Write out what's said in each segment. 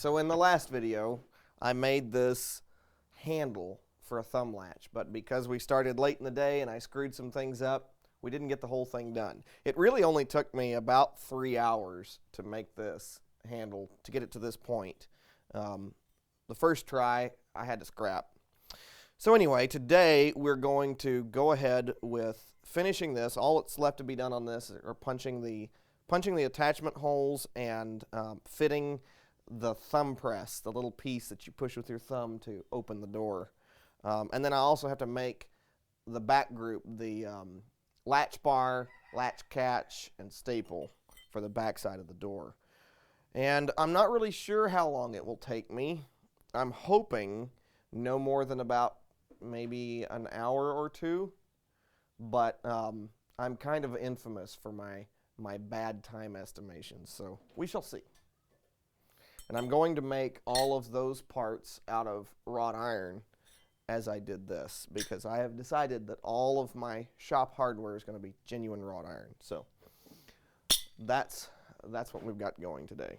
So in the last video, I made this handle for a thumb latch, but because we started late in the day and I screwed some things up, we didn't get the whole thing done. It really only took me about 3 hours to make this handle, to get it to this point. The first try, I had to scrap. So anyway, today we're going to go ahead with finishing this. All that's left to be done on this are punching the attachment holes and fitting the thumb press, the little piece that you push with your thumb to open the door. And then I also have to make the back group, the latch bar, latch catch, and staple for the back side of the door. And I'm not really sure how long it will take me. I'm hoping no more than about maybe an hour or two, but I'm kind of infamous for my bad time estimations, so we shall see. And I'm going to make all of those parts out of wrought iron as I did this, because I have decided that all of my shop hardware is going to be genuine wrought iron. So that's what we've got going today.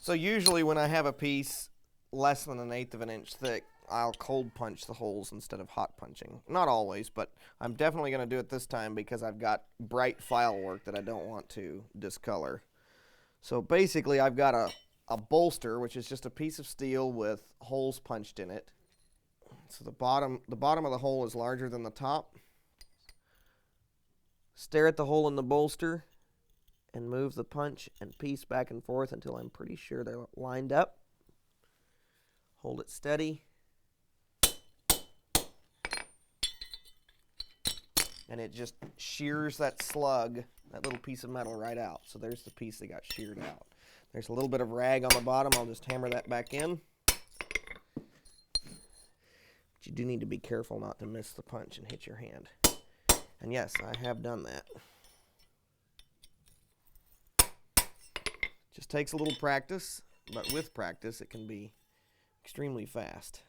So usually when I have a piece less than 1/8 of an inch thick, I'll cold punch the holes instead of hot punching. Not always, but I'm definitely going to do it this time because I've got bright file work that I don't want to discolor. So basically I've got a bolster, which is just a piece of steel with holes punched in it. So the bottom of the hole is larger than the top. Stare at the hole in the bolster and move the punch and piece back and forth until I'm pretty sure they're lined up. Hold it steady. And it just shears that slug, that little piece of metal right out. So there's the piece that got sheared out. There's a little bit of rag on the bottom. I'll just hammer that back in. But you do need to be careful not to miss the punch and hit your hand. And yes, I have done that. Just takes a little practice, but with practice it can be extremely fast.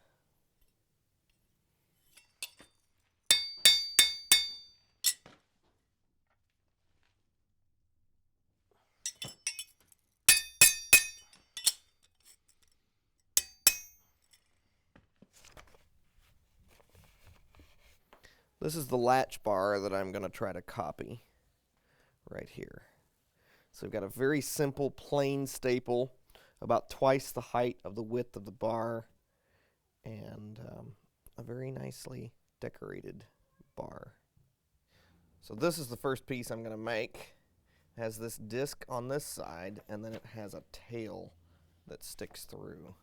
This is the latch bar that I'm going to try to copy right here. So we've got a very simple plain staple, about twice the height of the width of the bar, and a very nicely decorated bar. So this is the first piece I'm going to make. It has this disc on this side, and then it has a tail that sticks through.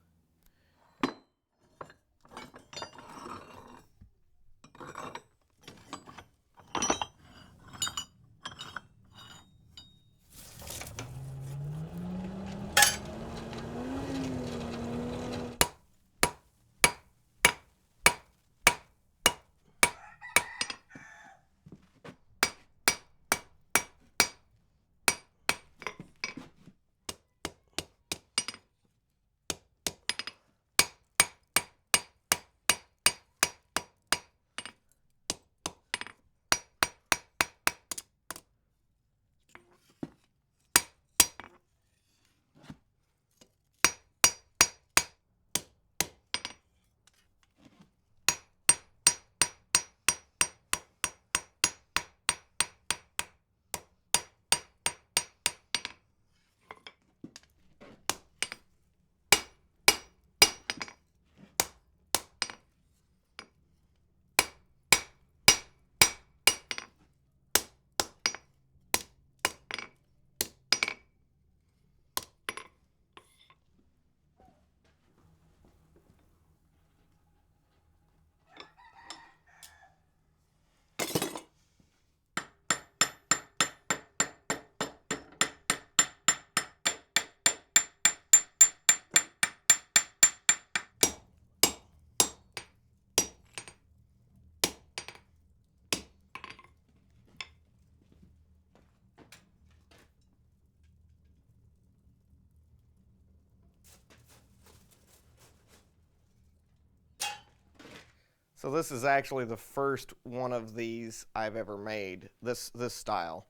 So this is actually the first one of these I've ever made, this style.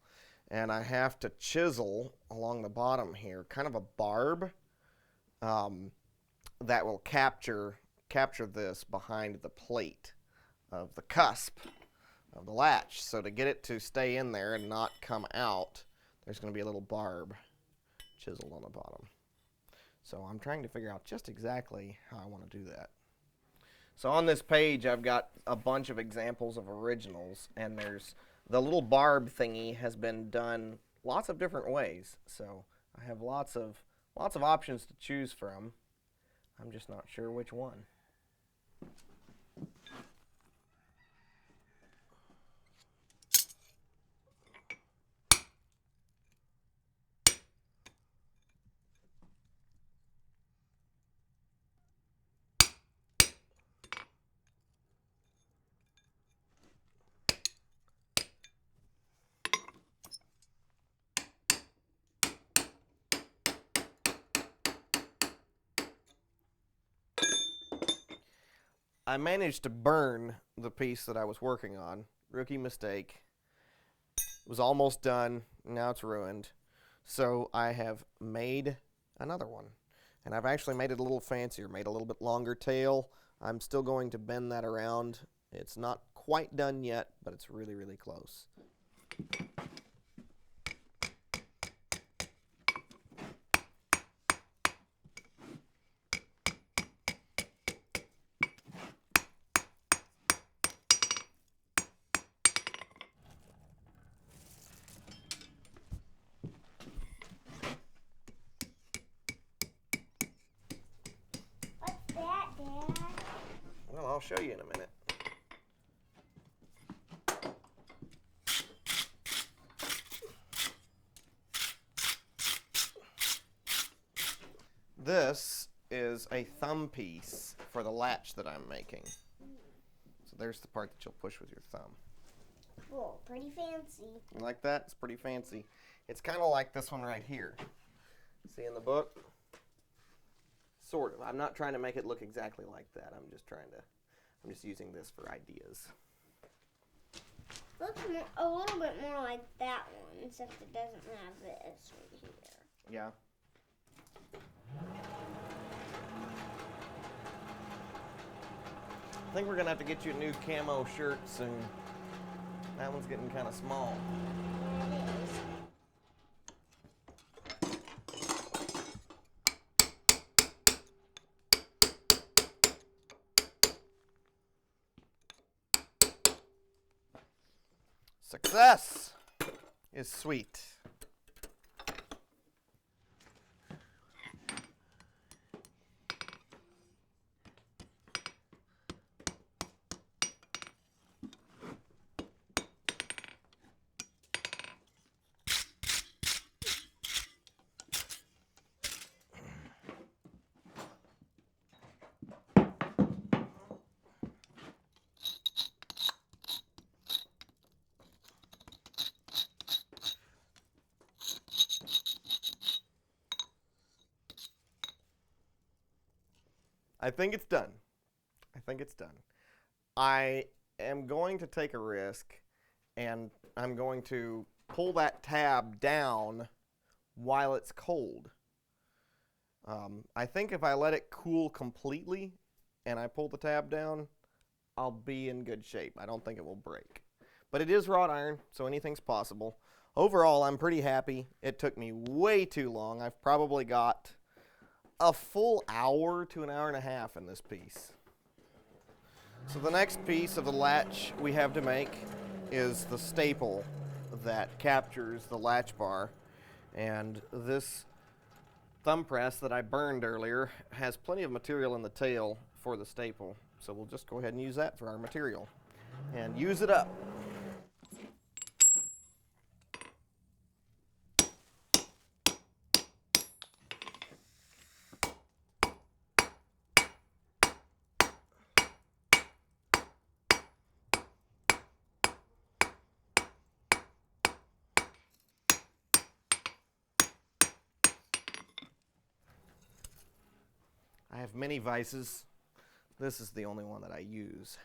And I have to chisel along the bottom here, kind of a barb that will capture this behind the plate of the cusp of the latch. So to get it to stay in there and not come out, there's going to be a little barb chiseled on the bottom. So I'm trying to figure out just exactly how I want to do that. So on this page, I've got a bunch of examples of originals, and there's the little barb thingy has been done lots of different ways. So I have lots of options to choose from. I'm just not sure which one. I managed to burn the piece that I was working on. Rookie mistake. It was almost done. Now it's ruined. So I have made another one. And I've actually made it a little fancier, made a little bit longer tail. I'm still going to bend that around. It's not quite done yet, but it's really, really close. Well, I'll show you in a minute. This is a thumb piece for the latch that I'm making. So there's the part that you'll push with your thumb. Cool, pretty fancy. You like that? It's pretty fancy. It's kind of like this one right here. See in the book? Sort of. I'm not trying to make it look exactly like that. I'm just using this for ideas. Looks a little bit more like that one, except it doesn't have this right here. Yeah. I think we're going to have to get you a new camo shirt soon. That one's getting kind of small. It is. Success is sweet. I think it's done. I am going to take a risk, and I'm going to pull that tab down while it's cold. I think if I let it cool completely and I pull the tab down, I'll be in good shape. I don't think it will break. But it is wrought iron, so anything's possible. Overall, I'm pretty happy. It took me way too long. I've probably got a full hour to an hour and a half in this piece. So the next piece of the latch we have to make is the staple that captures the latch bar. And this thumb press that I burned earlier has plenty of material in the tail for the staple. So we'll just go ahead and use that for our material and use it up. I have many vices. This is the only one that I use.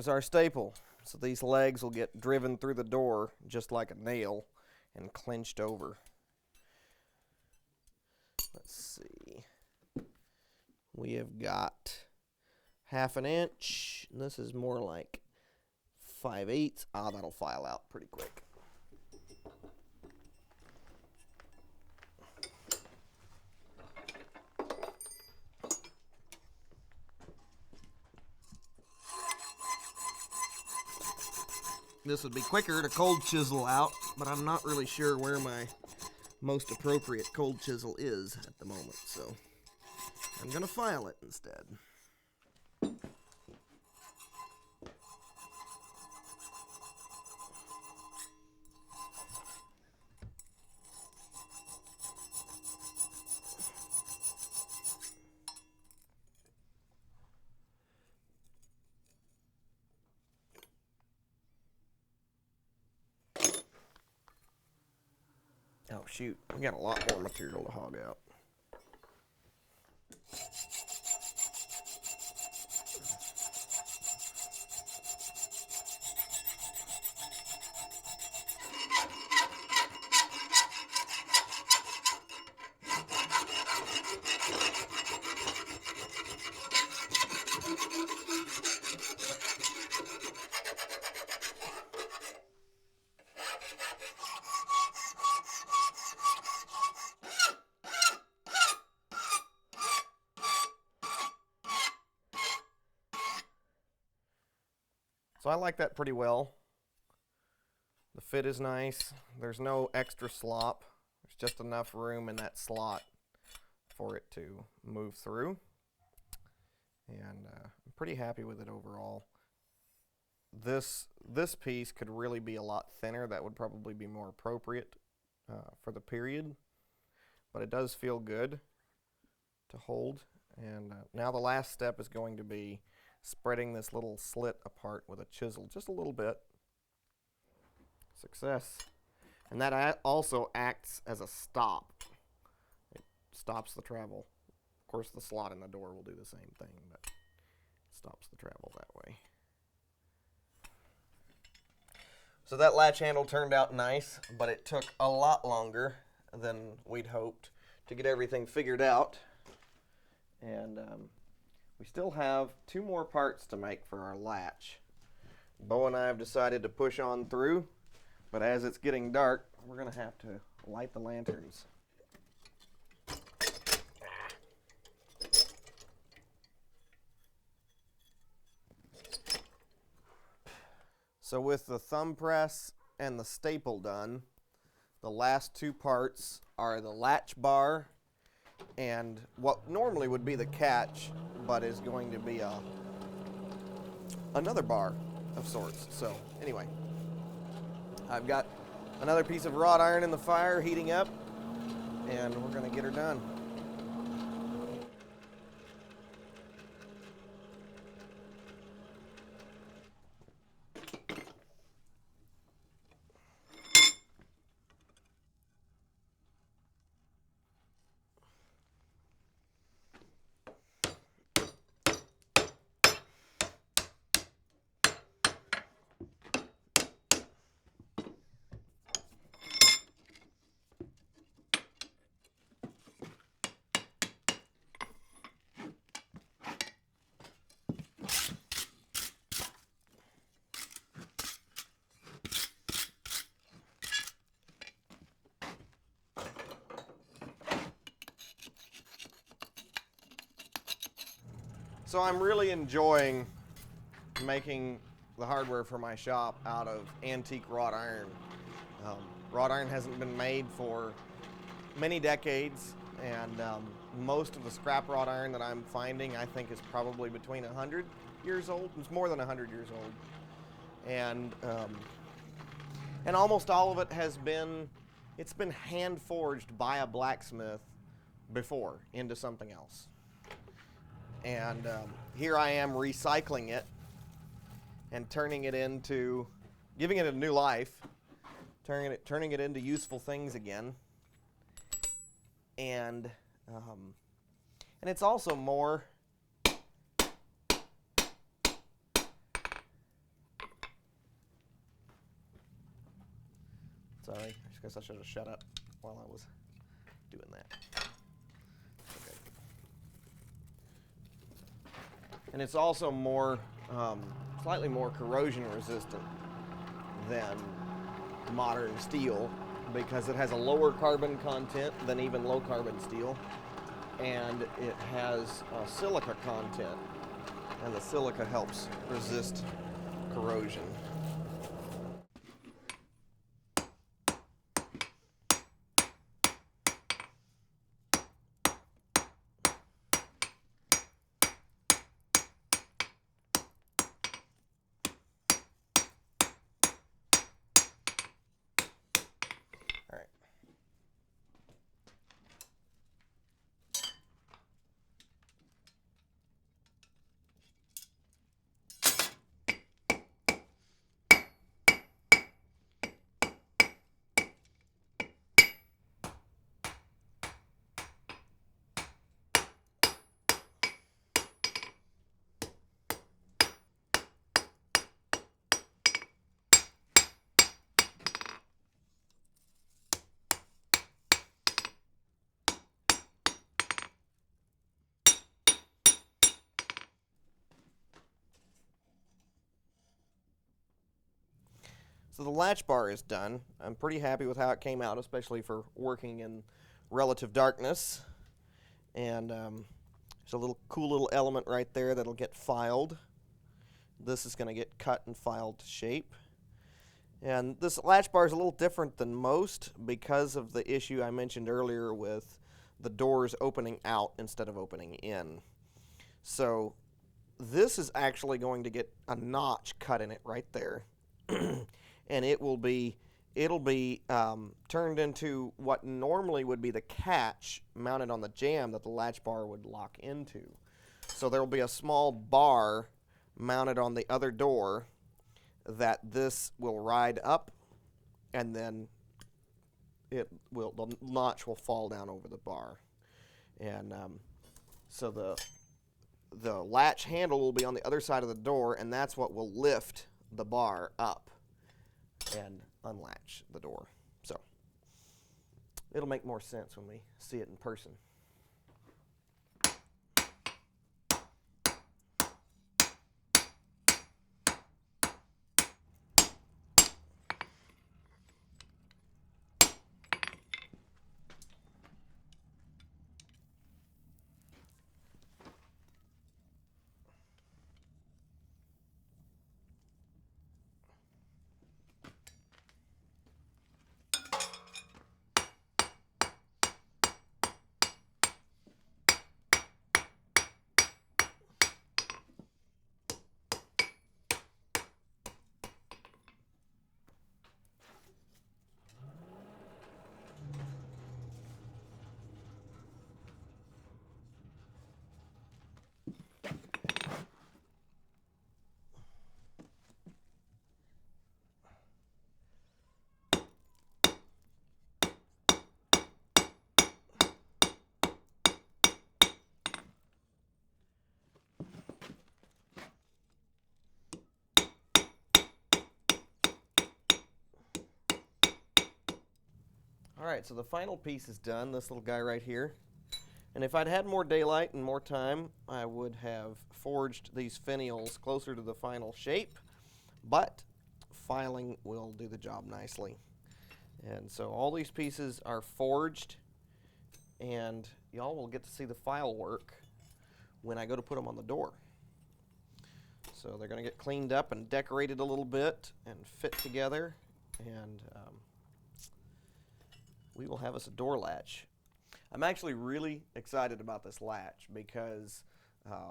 there's our staple. So these legs will get driven through the door just like a nail and clenched over. Let's see. We have got 1/2 inch. And this is more like 5/8. That'll file out pretty quick. This would be quicker to cold chisel out, but I'm not really sure where my most appropriate cold chisel is at the moment, so I'm going to file it instead. Oh shoot, we got a lot more material to hog out. So I like that pretty well. The fit is nice. There's no extra slop. There's just enough room in that slot for it to move through. And I'm pretty happy with it overall. This piece could really be a lot thinner. That would probably be more appropriate for the period. But it does feel good to hold. And now the last step is going to be spreading this little slit apart with a chisel just a little bit. Success. And that also acts as a stop. It stops the travel. Of course, the slot in the door will do the same thing, but it stops the travel that way. So that latch handle turned out nice, but it took a lot longer than we'd hoped to get everything figured out. And we still have 2 more parts to make for our latch. Bo and I have decided to push on through, but as it's getting dark, we're going to have to light the lanterns. So with the thumb press and the staple done, the last 2 parts are the latch bar and what normally would be the catch, but is going to be another bar of sorts. So anyway, I've got another piece of wrought iron in the fire heating up, and we're going to get her done. So I'm really enjoying making the hardware for my shop out of antique wrought iron. Wrought iron hasn't been made for many decades, and most of the scrap wrought iron that I'm finding I think is probably between 100 years old. It's more than 100 years old. And almost all of it it's been hand forged by a blacksmith before into something else. And here I am recycling it and turning it into, giving it a new life, turning it into useful things again. And it's also more Sorry, I guess I should have shut up while I was doing that. Okay. And it's also more, slightly more corrosion resistant than modern steel because it has a lower carbon content than even low carbon steel, and it has silica content, and the silica helps resist corrosion. All right. So the latch bar is done. I'm pretty happy with how it came out, especially for working in relative darkness. And there's a little cool little element right there that'll get filed. This is going to get cut and filed to shape. And this latch bar is a little different than most because of the issue I mentioned earlier with the doors opening out instead of opening in. So this is actually going to get a notch cut in it right there. And it'll be turned into what normally would be the catch mounted on the jamb that the latch bar would lock into. So there will be a small bar mounted on the other door that this will ride up, and then the notch will fall down over the bar. And so the latch handle will be on the other side of the door, and that's what will lift the bar up and unlatch the door. So it'll make more sense when we see it in person. Alright, so the final piece is done, this little guy right here. And if I'd had more daylight and more time, I would have forged these finials closer to the final shape, but filing will do the job nicely. And so all these pieces are forged, and y'all will get to see the file work when I go to put them on the door. So they're going to get cleaned up and decorated a little bit and fit together, and we will have us a door latch. I'm actually really excited about this latch because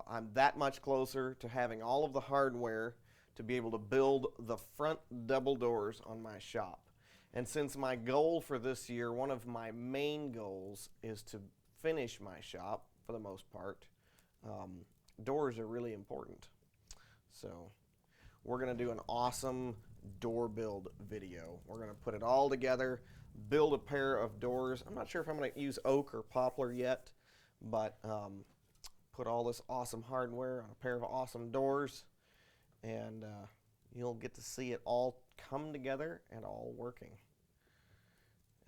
I'm that much closer to having all of the hardware to be able to build the front double doors on my shop. And since my goal for this year, one of my main goals is to finish my shop for the most part, doors are really important. So we're going to do an awesome door build video. We're going to put it all together, build a pair of doors. I'm not sure if I'm going to use oak or poplar yet, but put all this awesome hardware on a pair of awesome doors, and you'll get to see it all come together and all working.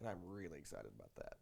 and I'm really excited about that.